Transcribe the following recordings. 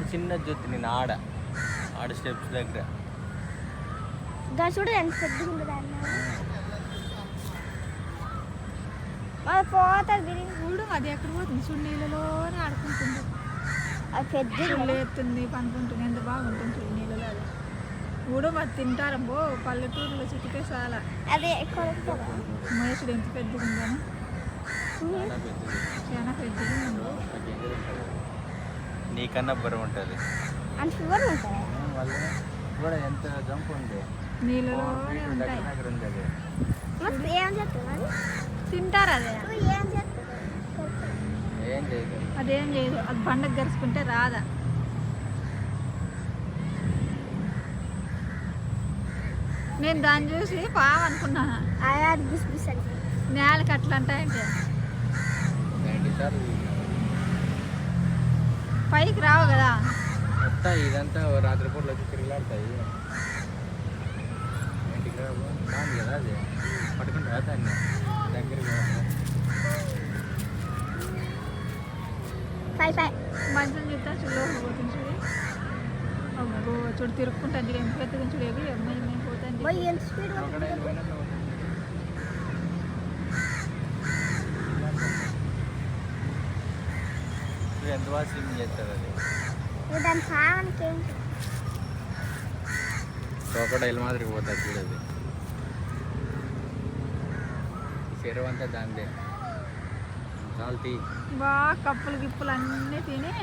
చిన్న జ్యోతి నేను ఆడ స్టెప్స్ దగ్గర చూడు ఎంత పెద్దగా ఉంటుంది పోతుంది చూడు అది ఎక్కడ పోతుంది చూడు నీళ్ళలోనే ఆడుకుంటుంది అది పెద్ద ఎత్తుంది పనుకుంటుంది ఎంత బాగుంటుంది చూడు నీళ్ళలో అది కూడా మరి తింటారు బో పల్లెటూరులో చిటికే చాలా అదే మహేషుడు ఎంత పెద్దగా ఉందని చాలా పెద్దగా ఉంది నీకన్నా బరువు ఉంటుంది అంత ఫీవర్ ఉంటుంది కూడా ఎంత జంప్ ఉంది నీళ్ళలోనే ఉంటాయి దగ్గర ఉంది అది ఏం చేస్తుంది తింటారు అదే ఏం చేస్తుంది ఏం లేదు అదేం చేయదు అది బండకు గరుచుకుంటే రాదా నేను దాన్ని చూసి పావు అనుకున్నాను అది బిస్ అంటే నేలకి అట్లా అంటాయంటే పైకి రావు కదా వస్తాయి ఇదంతా రాత్రిపూటలు వచ్చి తిరిగిలాడతాయి ఇంటికి బాగుంది కదా అది పట్టుకుంటే దాన్ని దగ్గరికి మంచం చూస్తా చూడు పోతుంది చూడు అబ్బో చూడు తిరుక్కుంటాను చూడు ఎంత పెద్దగా చూడు ఎగురు అమ్మాయి మేము పోతాను ఎంత స్పీడ్ ఎంత బాగా స్విమ్ చేస్తారు అది దాని సామానికి ఏంటి క్రోకోడైల్ మాదిరికి పోతుంది చూడది చెరువు అంతా దాందే చాలా బాగా కప్పులు గిప్పులు అన్నీ తిని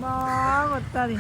బాగా వస్తుంది